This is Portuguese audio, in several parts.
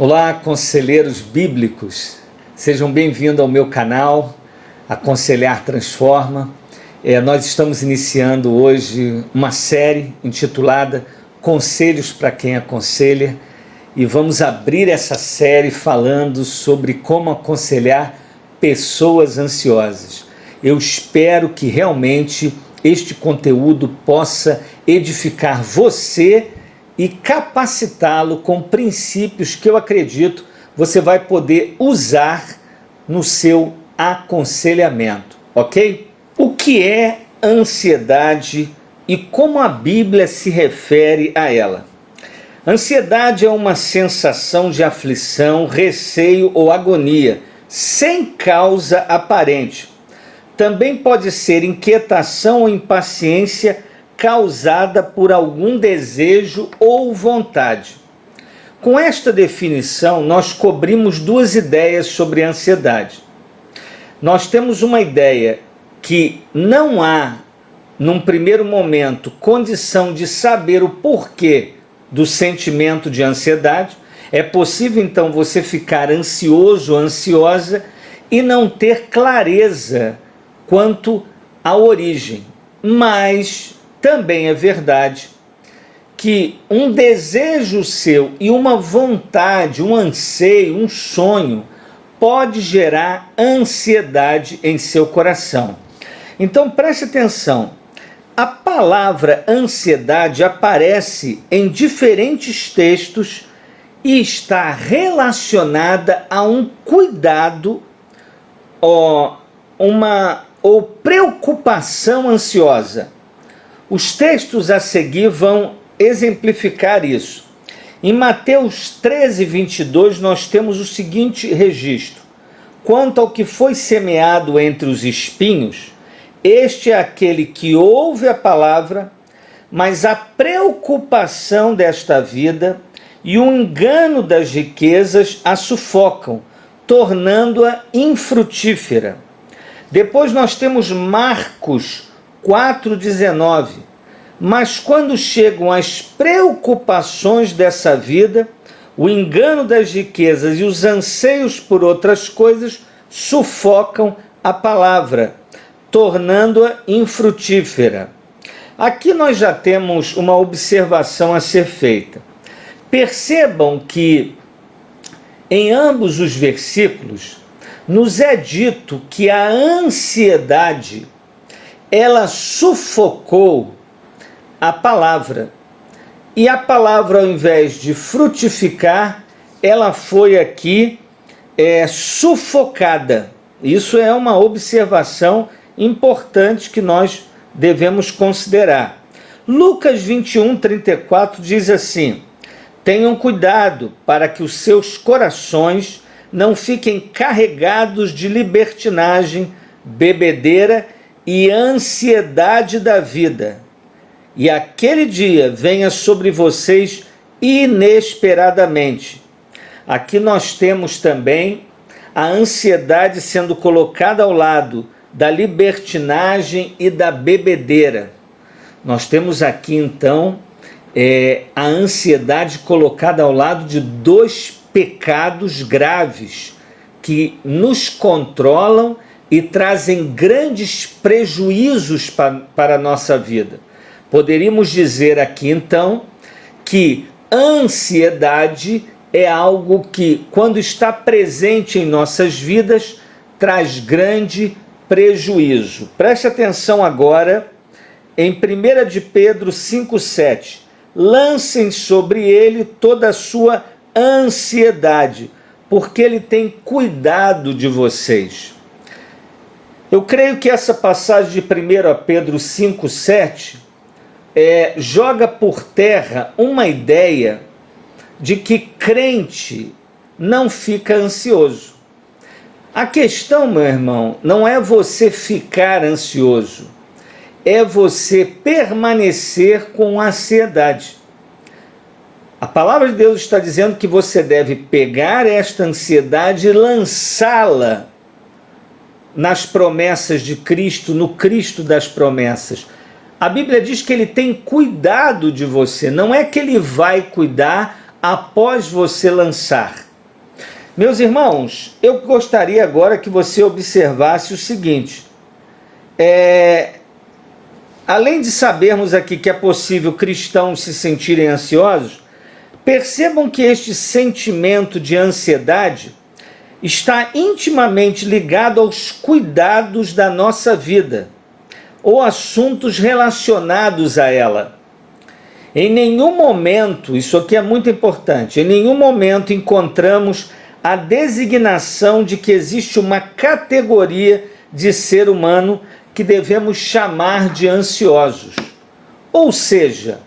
Olá, conselheiros bíblicos, sejam bem-vindos ao meu canal, Aconselhar Transforma. Nós estamos iniciando hoje uma série intitulada Conselhos para quem aconselha e vamos abrir essa série falando sobre como aconselhar pessoas ansiosas. Eu espero que realmente este conteúdo possa edificar você e capacitá-lo com princípios que eu acredito você vai poder usar no seu aconselhamento, ok? O que é ansiedade e como a Bíblia se refere a ela? Ansiedade é uma sensação de aflição, receio ou agonia, sem causa aparente. Também pode ser inquietação ou impaciência causada por algum desejo ou vontade. Com esta definição, nós cobrimos duas ideias sobre a ansiedade. Nós temos uma ideia que não há, num primeiro momento, condição de saber o porquê do sentimento de ansiedade. É possível, então, você ficar ansioso ou ansiosa e não ter clareza quanto à origem. Mas também é verdade que um desejo seu e uma vontade, um anseio, um sonho pode gerar ansiedade em seu coração. Então preste atenção, a palavra ansiedade aparece em diferentes textos e está relacionada a um cuidado ou preocupação ansiosa. Os textos a seguir vão exemplificar isso. Em Mateus 13, 22, nós temos o seguinte registro: quanto ao que foi semeado entre os espinhos, este é aquele que ouve a palavra, mas a preocupação desta vida e o engano das riquezas a sufocam, tornando-a infrutífera. Depois nós temos Marcos 4,19. Mas quando chegam as preocupações dessa vida, o engano das riquezas e os anseios por outras coisas sufocam a palavra, tornando-a infrutífera. Aqui nós já temos uma observação a ser feita. Percebam que em ambos os versículos nos é dito que a ansiedade ela sufocou a palavra. E a palavra, ao invés de frutificar, ela foi aqui sufocada. Isso é uma observação importante que nós devemos considerar. Lucas 21, 34 diz assim: tenham cuidado para que os seus corações não fiquem carregados de libertinagem, bebedeira e ansiedade da vida, e aquele dia venha sobre vocês inesperadamente. Aqui nós temos também a ansiedade sendo colocada ao lado da libertinagem e da bebedeira. Nós temos aqui então a ansiedade colocada ao lado de dois pecados graves que nos controlam e trazem grandes prejuízos para a nossa vida. Poderíamos dizer aqui então que ansiedade é algo que, quando está presente em nossas vidas, traz grande prejuízo. Preste atenção agora em 1 de Pedro 5,7. Lancem sobre ele toda a sua ansiedade, porque ele tem cuidado de vocês. Eu creio que essa passagem de 1 Pedro 5,7 joga por terra uma ideia de que crente não fica ansioso. A questão, meu irmão, não é você ficar ansioso, é você permanecer com ansiedade. A palavra de Deus está dizendo que você deve pegar esta ansiedade e lançá-la nas promessas de Cristo, no Cristo das promessas. A Bíblia diz que ele tem cuidado de você, não é que ele vai cuidar após você lançar. Meus irmãos, eu gostaria agora que você observasse o seguinte: além de sabermos aqui que é possível cristãos se sentirem ansiosos, percebam que este sentimento de ansiedade está intimamente ligado aos cuidados da nossa vida ou assuntos relacionados a ela. Em nenhum momento, isso aqui é muito importante, em nenhum momento encontramos a designação de que existe uma categoria de ser humano que devemos chamar de ansiosos. Ou seja,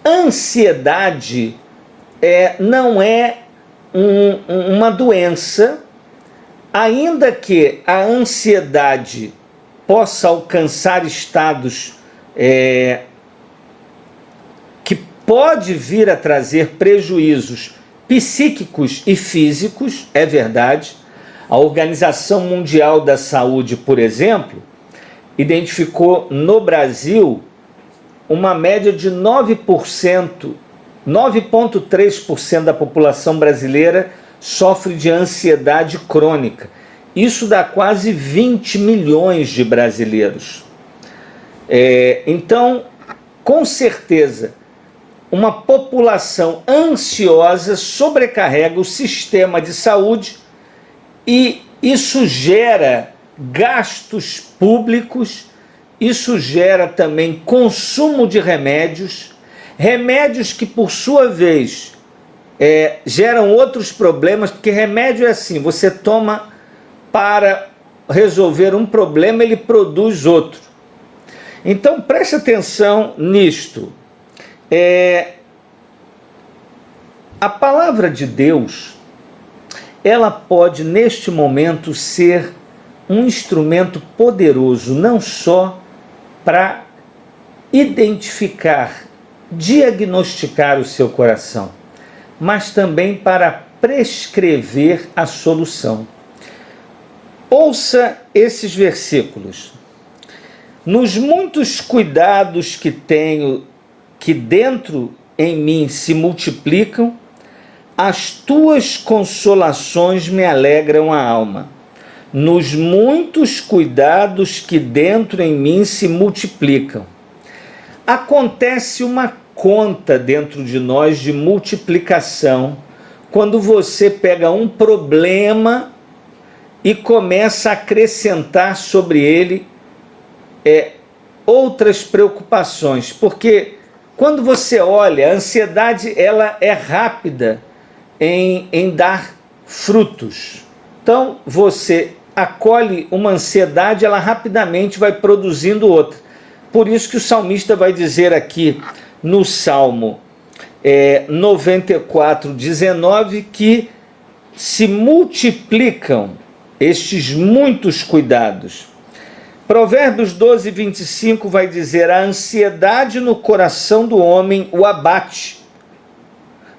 ansiedade não é uma doença, ainda que a ansiedade possa alcançar estados que pode vir a trazer prejuízos psíquicos e físicos, é verdade. A Organização Mundial da Saúde, por exemplo, identificou no Brasil uma média de 9,3% da população brasileira sofre de ansiedade crônica. Isso dá quase 20 milhões de brasileiros. Então, com certeza, uma população ansiosa sobrecarrega o sistema de saúde e isso gera gastos públicos, isso gera também consumo de remédios que por sua vez geram outros problemas, porque remédio é assim, você toma para resolver um problema, ele produz outro. Então preste atenção nisto. A palavra de Deus, ela pode neste momento ser um instrumento poderoso, não só para identificar, diagnosticar o seu coração, mas também para prescrever a solução. Ouça esses versículos. Nos muitos cuidados que tenho, que dentro em mim se multiplicam, as tuas consolações me alegram a alma. Nos muitos cuidados que dentro em mim se multiplicam. Acontece uma conta dentro de nós de multiplicação quando você pega um problema e começa a acrescentar sobre ele outras preocupações, porque quando você olha, a ansiedade ela é rápida em dar frutos. Então você acolhe uma ansiedade, ela rapidamente vai produzindo outra. Por isso que o salmista vai dizer aqui no Salmo 94:19 que se multiplicam estes muitos cuidados. Provérbios 12:25 vai dizer: a ansiedade no coração do homem o abate,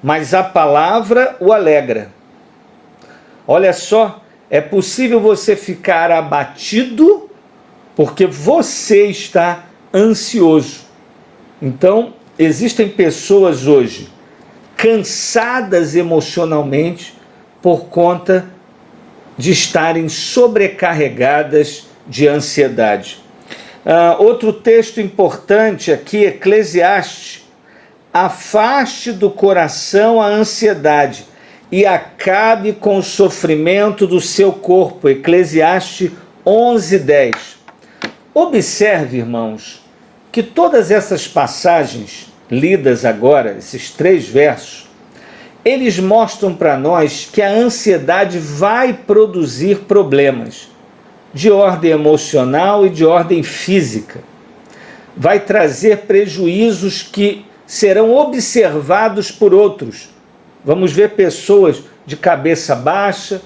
mas a palavra o alegra. Olha só, é possível você ficar abatido porque você está ansioso. Então, existem pessoas hoje cansadas emocionalmente por conta de estarem sobrecarregadas de ansiedade. Outro texto importante aqui, Eclesiastes: afaste do coração a ansiedade e acabe com o sofrimento do seu corpo. Eclesiastes 11:10. Observe, irmãos, que todas essas passagens lidas agora, esses 3 versos, eles mostram para nós que a ansiedade vai produzir problemas de ordem emocional e de ordem física. Vai trazer prejuízos que serão observados por outros. Vamos ver pessoas de cabeça baixa,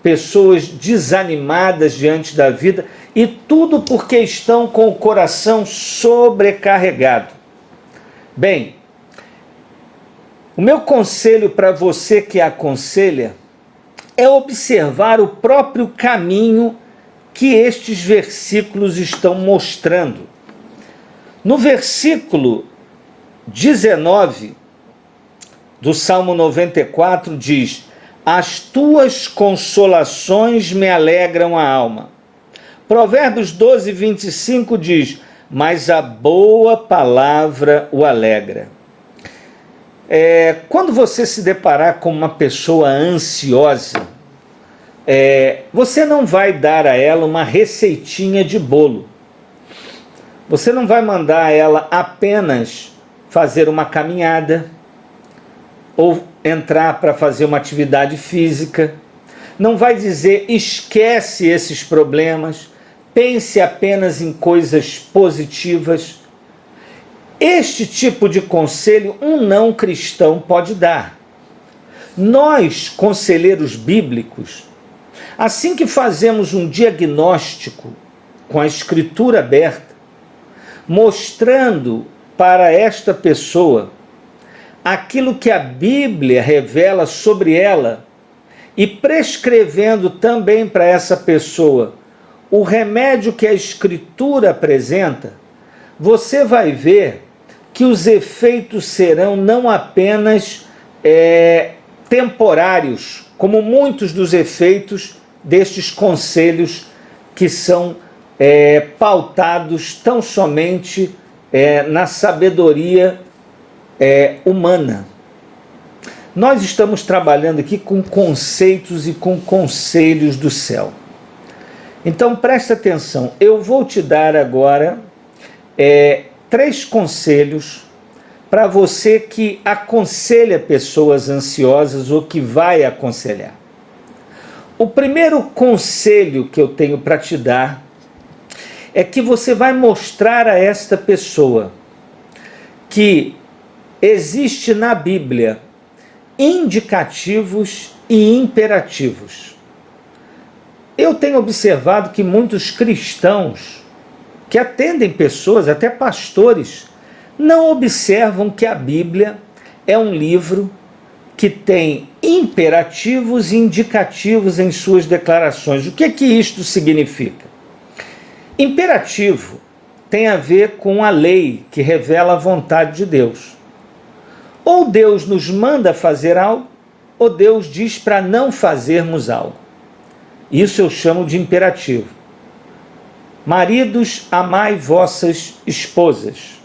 pessoas desanimadas diante da vida, e tudo porque estão com o coração sobrecarregado. Bem, o meu conselho para você que aconselha é observar o próprio caminho que estes versículos estão mostrando. No versículo 19 do Salmo 94 diz: as tuas consolações me alegram a alma. Provérbios 12, 25 diz, mas a boa palavra o alegra. Quando você se deparar com uma pessoa ansiosa, você não vai dar a ela uma receitinha de bolo. Você não vai mandar a ela apenas fazer uma caminhada ou entrar para fazer uma atividade física. Não vai dizer esquece esses problemas, pense apenas em coisas positivas. Este tipo de conselho um não cristão pode dar. Nós, conselheiros bíblicos, assim que fazemos um diagnóstico com a Escritura aberta, mostrando para esta pessoa aquilo que a Bíblia revela sobre ela e prescrevendo também para essa pessoa o remédio que a Escritura apresenta, você vai ver que os efeitos serão não apenas temporários, como muitos dos efeitos destes conselhos que são pautados tão somente na sabedoria humana. Nós estamos trabalhando aqui com conceitos e com conselhos do céu. Então presta atenção, eu vou te dar agora 3 conselhos para você que aconselha pessoas ansiosas ou que vai aconselhar. O primeiro conselho que eu tenho para te dar é que você vai mostrar a esta pessoa que existe na Bíblia indicativos e imperativos. Eu tenho observado que muitos cristãos que atendem pessoas, até pastores, não observam que a Bíblia é um livro que tem imperativos e indicativos em suas declarações. O que isto significa? Imperativo tem a ver com a lei que revela a vontade de Deus. Ou Deus nos manda fazer algo, ou Deus diz para não fazermos algo. Isso eu chamo de imperativo. Maridos, amai vossas esposas.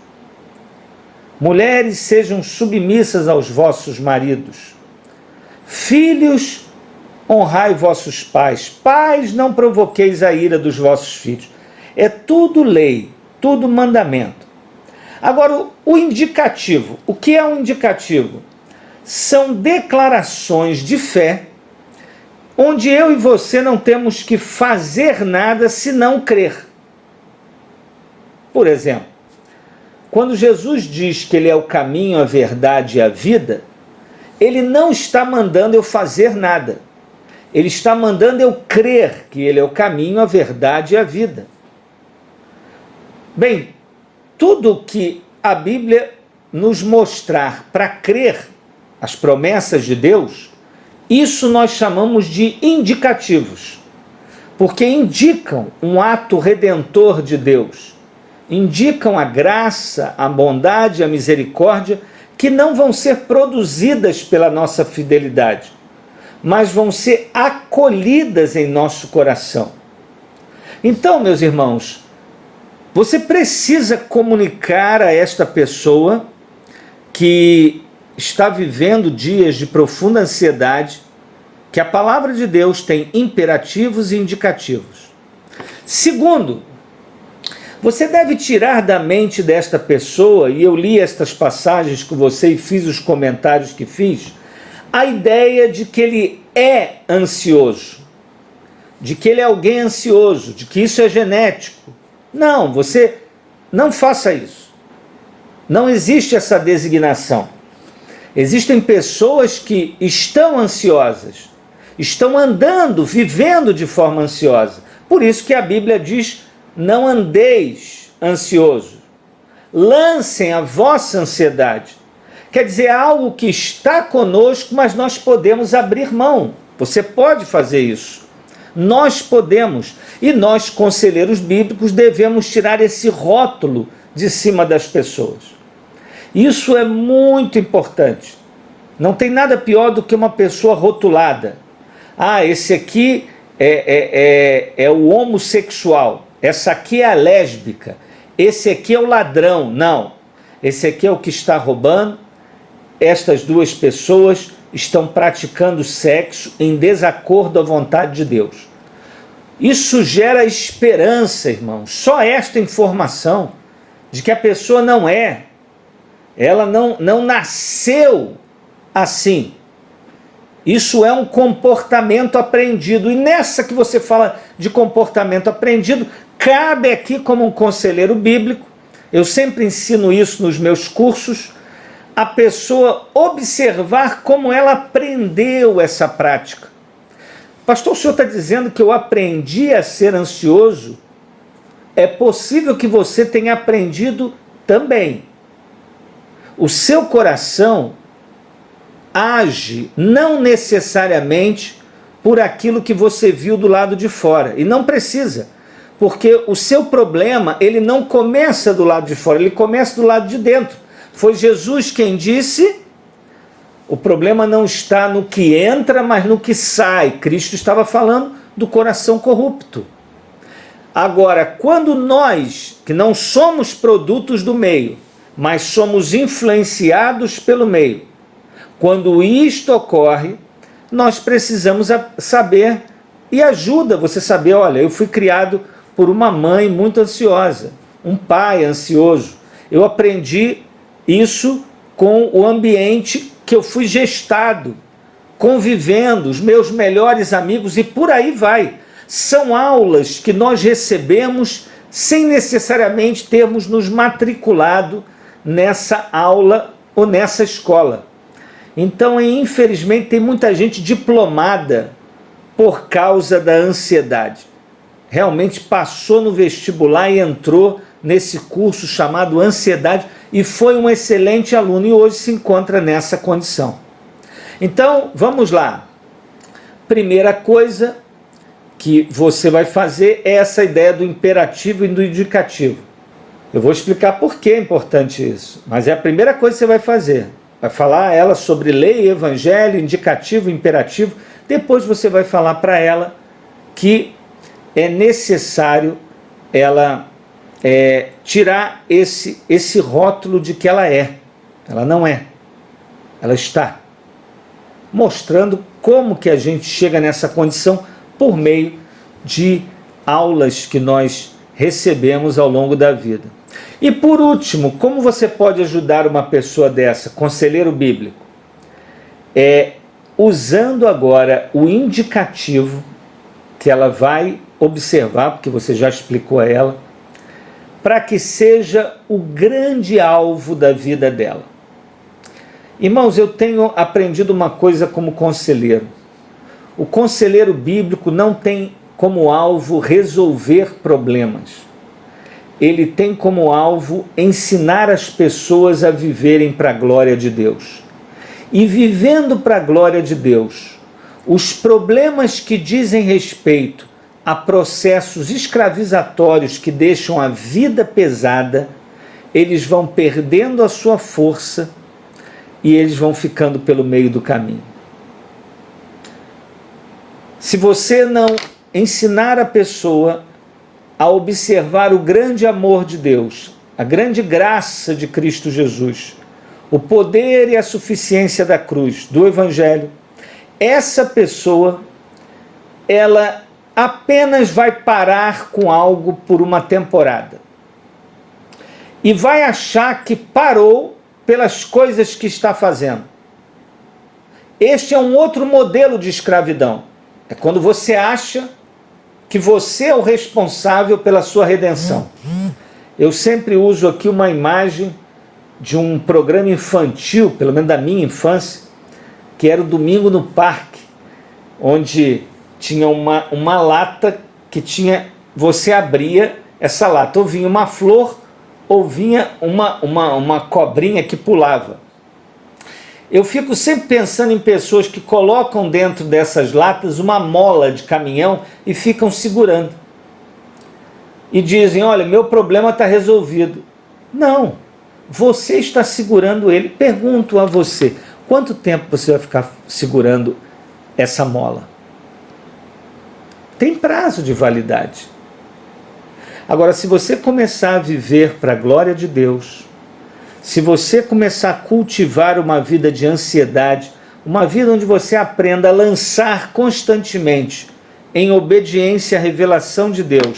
Mulheres, sejam submissas aos vossos maridos. Filhos, honrai vossos pais. Pais, não provoqueis a ira dos vossos filhos. É tudo lei, tudo mandamento. Agora, o indicativo. O que é um indicativo? São declarações de fé, onde eu e você não temos que fazer nada senão crer. Por exemplo, quando Jesus diz que Ele é o caminho, a verdade e a vida, Ele não está mandando eu fazer nada. Ele está mandando eu crer que Ele é o caminho, a verdade e a vida. Bem, tudo que a Bíblia nos mostrar para crer as promessas de Deus, isso nós chamamos de indicativos, porque indicam um ato redentor de Deus, indicam a graça, a bondade, a misericórdia, que não vão ser produzidas pela nossa fidelidade, mas vão ser acolhidas em nosso coração. Então, meus irmãos, você precisa comunicar a esta pessoa que está vivendo dias de profunda ansiedade, que a palavra de Deus tem imperativos e indicativos. Segundo, você deve tirar da mente desta pessoa, e eu li estas passagens com você e fiz os comentários que fiz, a ideia de que ele é ansioso, de que ele é alguém ansioso, de que isso é genético. Não, você não faça isso. Não existe essa designação. Existem pessoas que estão ansiosas, estão andando, vivendo de forma ansiosa. Por isso que a Bíblia diz, não andeis ansioso. Lancem a vossa ansiedade. Quer dizer, é algo que está conosco, mas nós podemos abrir mão. Você pode fazer isso. Nós podemos. E nós, conselheiros bíblicos, devemos tirar esse rótulo de cima das pessoas. Isso é muito importante. Não tem nada pior do que uma pessoa rotulada. Ah, esse aqui é o homossexual, essa aqui é a lésbica, esse aqui é o ladrão. Não, esse aqui é o que está roubando. Estas duas pessoas estão praticando sexo em desacordo à vontade de Deus. Isso gera esperança, irmãos. Só esta informação de que a pessoa ela não nasceu assim. Isso é um comportamento aprendido. E nessa que você fala de comportamento aprendido, cabe aqui como um conselheiro bíblico, eu sempre ensino isso nos meus cursos, a pessoa observar como ela aprendeu essa prática. Pastor, o senhor está dizendo que eu aprendi a ser ansioso? É possível que você tenha aprendido também. O seu coração age não necessariamente por aquilo que você viu do lado de fora. E não precisa, porque o seu problema, ele não começa do lado de fora, ele começa do lado de dentro. Foi Jesus quem disse: o problema não está no que entra, mas no que sai. Cristo estava falando do coração corrupto. Agora, quando nós, que não somos produtos do meio, mas somos influenciados pelo meio, quando isto ocorre, nós precisamos saber, e ajuda você saber, olha, eu fui criado por uma mãe muito ansiosa, um pai ansioso. Eu aprendi isso com o ambiente que eu fui gestado, convivendo, os meus melhores amigos, e por aí vai. São aulas que nós recebemos sem necessariamente termos nos matriculado nessa aula ou nessa escola. Então, infelizmente, tem muita gente diplomada por causa da ansiedade. Realmente passou no vestibular e entrou nesse curso chamado Ansiedade e foi um excelente aluno e hoje se encontra nessa condição. Então, vamos lá. Primeira coisa que você vai fazer é essa ideia do imperativo e do indicativo. Eu vou explicar por que é importante isso, mas é a primeira coisa que você vai fazer. Vai falar a ela sobre lei, evangelho, indicativo, imperativo. Depois você vai falar para ela que é necessário ela tirar esse rótulo de que ela é. Ela não é. Ela está. Mostrando como que a gente chega nessa condição por meio de aulas que nós recebemos ao longo da vida. E por último, como você pode ajudar uma pessoa dessa, conselheiro bíblico? Usando agora o indicativo que ela vai observar, porque você já explicou a ela, para que seja o grande alvo da vida dela. Irmãos, eu tenho aprendido uma coisa como conselheiro. O conselheiro bíblico não tem como alvo resolver problemas. Ele tem como alvo ensinar as pessoas a viverem para a glória de Deus. E vivendo para a glória de Deus, os problemas que dizem respeito a processos escravizatórios que deixam a vida pesada, eles vão perdendo a sua força e eles vão ficando pelo meio do caminho. Se você não ensinar a pessoa a observar o grande amor de Deus, a grande graça de Cristo Jesus, o poder e a suficiência da cruz, do Evangelho, essa pessoa, ela apenas vai parar com algo por uma temporada. E vai achar que parou pelas coisas que está fazendo. Este é um outro modelo de escravidão. É quando você acha que você é o responsável pela sua redenção. Eu sempre uso aqui uma imagem de um programa infantil, pelo menos da minha infância, que era o Domingo no Parque, onde tinha uma lata que tinha, você abria essa lata, ou vinha uma flor, ou vinha uma cobrinha que pulava. Eu fico sempre pensando em pessoas que colocam dentro dessas latas uma mola de caminhão e ficam segurando. E dizem, olha, meu problema está resolvido. Não, você está segurando ele. Pergunto a você, Quanto tempo você vai ficar segurando essa mola? Tem prazo de validade. Agora, se você começar a viver para a glória de Deus, se você começar a cultivar uma vida de ansiedade, uma vida onde você aprenda a lançar constantemente, em obediência à revelação de Deus,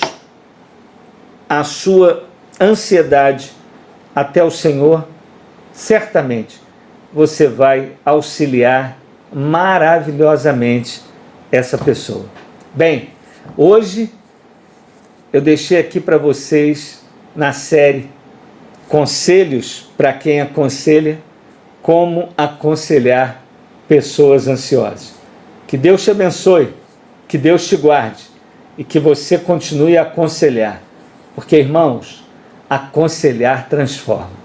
a sua ansiedade até o Senhor, certamente você vai auxiliar maravilhosamente essa pessoa. Bem, hoje eu deixei aqui para vocês, na série Conselhos para quem aconselha, como aconselhar pessoas ansiosas. Que Deus te abençoe, que Deus te guarde e que você continue a aconselhar. Porque, irmãos, aconselhar transforma.